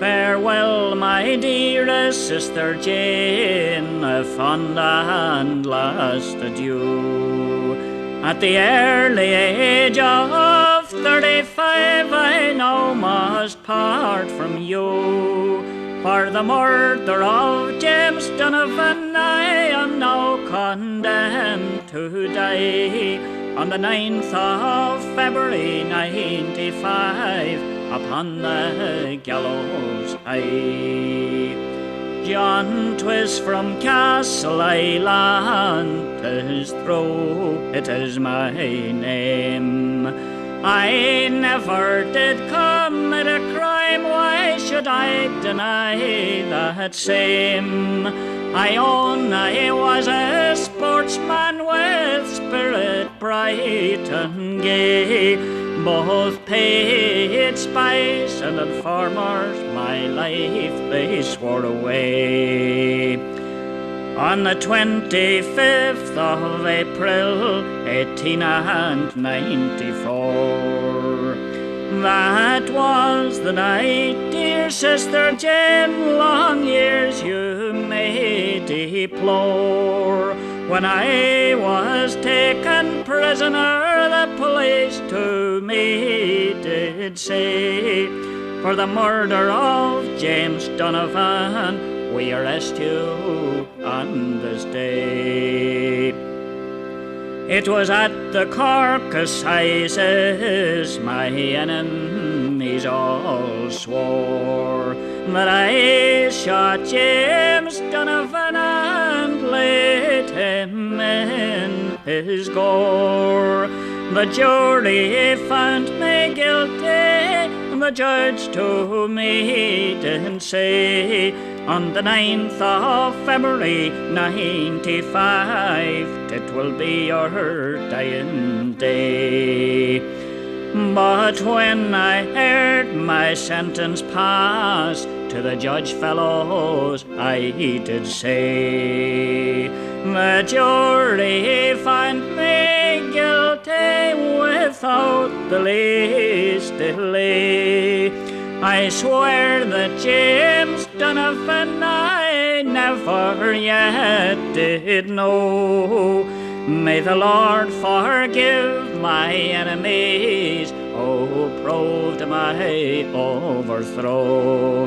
Farewell, my dearest sister Jane, a fond and last adieu. At the early age of 35, I now must part from you. For the murder of James Donovan, I am now condemned to die. On the 9th of February 95, upon the gallows high. John Twist from Castle Island, 'tis true, it is my name. I never did commit a crime, why should I deny that same? I own I was a sportsman with spirit bright and gay. Both paid spies and informers my life they swore away. On the 25th of April, 1894, that was the night, dear sister Jane, long years you may deplore. When I was taken prisoner, the police to me did say, for the murder of James Donovan, we arrest you on this day. It was at the Cork Assizes, my enemies all swore, that I shot James Donovan and laid him in his gore. The jury found me guilty, the judge to me did say, on the 9th of February 95, it will be your dying day. But when I heard my sentence pass, to the judge fellows I did say, the jury found me guilty without the least delay. I swear that James Donovan I never yet did know. May the Lord forgive my enemies who proved my overthrow.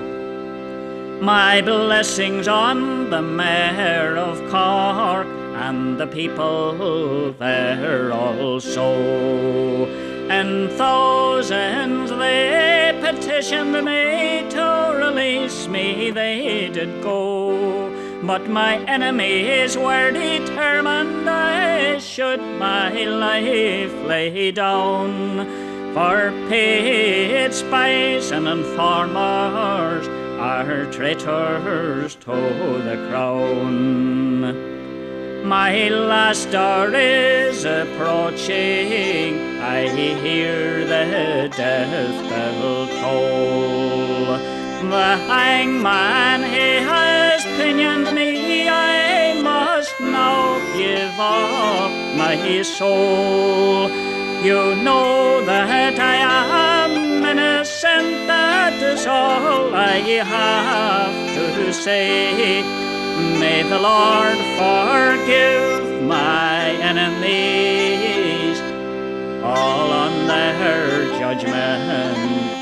My blessings on the Mayor of Cork and the people there also. And thousands they petitioned me to release me, they did go. But my enemies were determined I should my life lay down. For paid spies and informers are traitors to the crown. My last hour is approaching, I hear the death bell toll. The hangman, he has pinioned me, I must now give up my soul. You know that I am innocent, that is all I have to say. May the Lord forgive my enemies, all on their judgment